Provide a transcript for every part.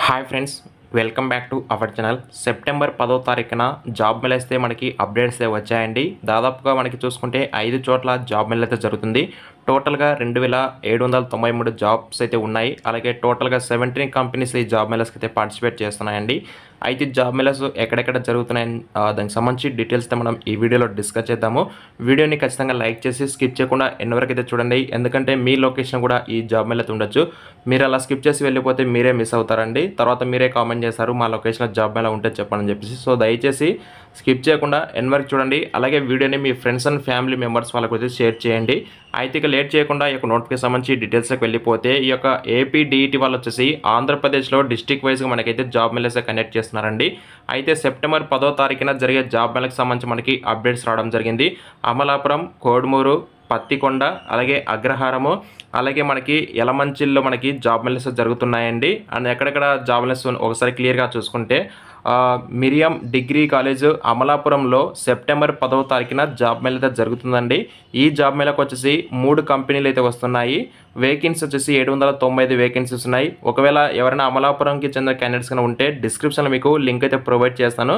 Hi friends, welcome back to our channel. September 10వ తారీఖున job Mela అయితే మనకి అప్డేట్స్ వచ్చాయండి. దాదాపుగా మనకి చూసుకుంటే 5 చోట్ల జాబ్ మేళ అయితే జరుగుతుంది. టోటల్గా 2793 జాబ్స్ అయితే ఉన్నాయి. అలాగే టోటల్గా 17 కంపెనీస్ ఈ జాబ్ మేళస్కి అయితే పార్టిసిపేట్ చేస్తున్నాయండి. అయితే జాబ్ మేళస్ ఎక్కడెక్కడ జరుగుతున్నాయని దానికి సంబంధించి డీటెయిల్స్ అయితే మనం ఈ వీడియోలో డిస్కస్ చేద్దాము. వీడియోని ఖచ్చితంగా లైక్ చేసి స్కిప్ చేయకుండా ఎన్ని వరకు అయితే చూడండి. ఎందుకంటే మీ లొకేషన్ కూడా ఈ జాబ్ మేళ అయితే ఉండొచ్చు. మీరు అలా స్కిప్ చేసి వెళ్ళిపోతే మీరే మిస్ అవుతారండి. తర్వాత మీరే కామెంట్ చేస్తారు మా లొకేషన్లో జాబ్ మేళ ఉంటే చెప్పండి చెప్పేసి. సో దయచేసి స్కిప్ చేయకుండా ఎన్ని వరకు చూడండి. అలాగే వీడియోని మీ ఫ్రెండ్స్ అండ్ ఫ్యామిలీ మెంబర్స్ వాళ్ళకి అయితే షేర్ చేయండి. అయితే ఇక లేట్ చేయకుండా ఈ యొక్క నోటిఫికేషన్ సంబంధించి డీటెయిల్స్కి వెళ్ళిపోతే ఈ యొక్క ఏపీ డిఈటి వాళ్ళు వచ్చేసి ఆంధ్రప్రదేశ్లో డిస్ట్రిక్ట్ వైజ్గా మనకైతే జాబ్ మేళస్ కండక్ట్ చేస్తున్నారండి. అయితే సెప్టెంబర్ 10వ తారీఖున జరిగే జాబ్ మేళకు సంబంధించి మనకి అప్డేట్స్ రావడం జరిగింది. అమలాపురం, కోడుమూరు, పత్తికొండ, అలాగే అగ్రహారము, అలాగే మనకి యలమంచిల్లో మనకి జాబ్ మేళస్ జరుగుతున్నాయండి. అండ్ ఎక్కడెక్కడ జాబ్ మేళస్ ఒకసారి క్లియర్గా చూసుకుంటే మిరియం డిగ్రీ కాలేజ్ అమలాపురంలో సెప్టెంబర్ 10వ తారీఖున జాబ్ మేళ అయితే జరుగుతుందండి. ఈ జాబ్ మేళకు వచ్చేసి 3 కంపెనీలు అయితే వస్తున్నాయి. వేకెన్సీ వచ్చేసి 795 వేకెన్సీస్ ఉన్నాయి. ఒకవేళ ఎవరైనా అమలాపురంకి చెందిన క్యాండిడేట్స్ కన్నా ఉంటే డిస్క్రిప్షన్లో మీకు లింక్ అయితే ప్రొవైడ్ చేస్తాను.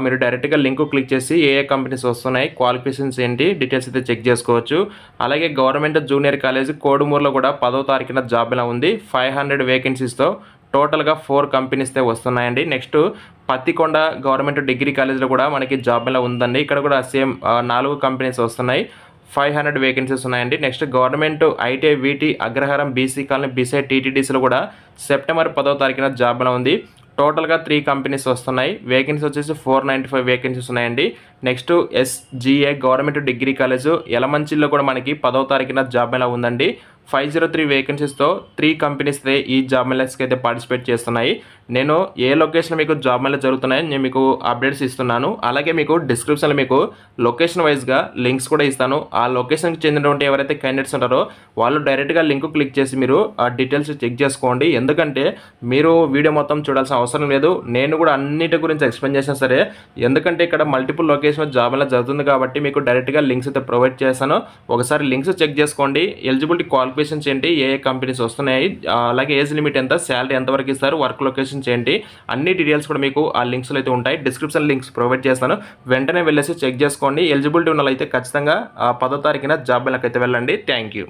మీరు డైరెక్ట్గా లింక్ క్లిక్ చేసి ఏ కంపెనీస్ వస్తున్నాయి, క్వాలిఫికేషన్స్ ఏంటి, డీటెయిల్స్ అయితే చెక్ చేసుకోవచ్చు. అలాగే గవర్నమెంట్ జూనియర్ కాలేజ్ కోడుమూరులో కూడా 10వ తారీఖున జాబ్ మేళ ఉంది. 500 వేకెన్సీస్తో టోటల్గా 4 కంపెనీస్తే వస్తున్నాయండి. నెక్స్ట్ పత్తికొండ గవర్నమెంట్ డిగ్రీ కాలేజ్లో కూడా మనకి జాబ్ మేళ ఉందండి. ఇక్కడ కూడా సేమ్ 4 కంపెనీస్ వస్తున్నాయి. 500 వేకెన్సీస్ ఉన్నాయండి. నెక్స్ట్ గవర్నమెంట్ ఐటీఐ వీటీ అగ్రహారం బీసీ కాలనీ బీసైడ్ టీటీడీసీలో కూడా సెప్టెంబర్ 10వ తారీఖున జాబ్ మేళ ఉంది. టోటల్గా 3 కంపెనీస్ వస్తున్నాయి. వేకెన్సీ వచ్చేసి 495 వేకెన్సీస్ ఉన్నాయండి. నెక్స్ట్ ఎస్జిఏ గవర్నమెంట్ డిగ్రీ కాలేజ్ యలమంచిల్లో కూడా మనకి 10వ తారీఖున జాబ్ మేళ ఉందండి. 503 వేకెన్సీస్తో 3 కంపెనీస్ ఈ జాబ్ మేళస్కి అయితే పార్టిసిపేట్ చేస్తున్నాయి. నేను ఏ లొకేషన్ మీకు జాబ్ మేళ జరుగుతున్నాయని నేను మీకు అప్డేట్స్ ఇస్తున్నాను. అలాగే మీకు డిస్క్రిప్షన్లో మీకు లొకేషన్ వైజ్గా లింక్స్ కూడా ఇస్తాను. ఆ లొకేషన్కి చెందినటువంటి ఎవరైతే క్యాండిడేట్స్ ఉంటారో వాళ్ళు డైరెక్ట్గా లింక్ క్లిక్ చేసి మీరు ఆ డీటెయిల్స్ చెక్ చేసుకోండి. ఎందుకంటే మీరు వీడియో మొత్తం చూడాల్సిన అవసరం లేదు. నేను కూడా అన్నిటి గురించి ఎక్స్ప్లెయిన్ చేసినా సరే, ఎందుకంటే ఇక్కడ మల్టిపుల్ లొకేషన్ జాబ్ మేళ జరుగుతుంది కాబట్టి మీకు డైరెక్ట్గా లింక్స్ అయితే ప్రొవైడ్ చేస్తాను. ఒకసారి లింక్స్ చెక్ చేసుకోండి. ఎలిజిబిలిటీ క్వాలిఫికేషన్స్ ఏంటి, ఏ కంపెనీస్ వస్తున్నాయి, అలాగే ఏజ్ లిమిట్ ఎంత, శాలరీ ఎంతవరకు ఇస్తారు, వర్క్ లొకేషన్స్ ఏంటి, అన్ని డీటెయిల్స్ కూడా మీకు ఆ లింక్స్లో అయితే ఉంటాయి. డిస్క్రిప్షన్ లింక్స్ ప్రొవైడ్ చేస్తాను. వెంటనే వెళ్ళేసి చెక్ చేసుకోండి. ఎలిజిబిలిటీ ఉన్న వాళ్ళైతే ఖచ్చితంగా 10వ తారీఖున జాబ్ మేళకి అయితే వెళ్ళండి. Thank you.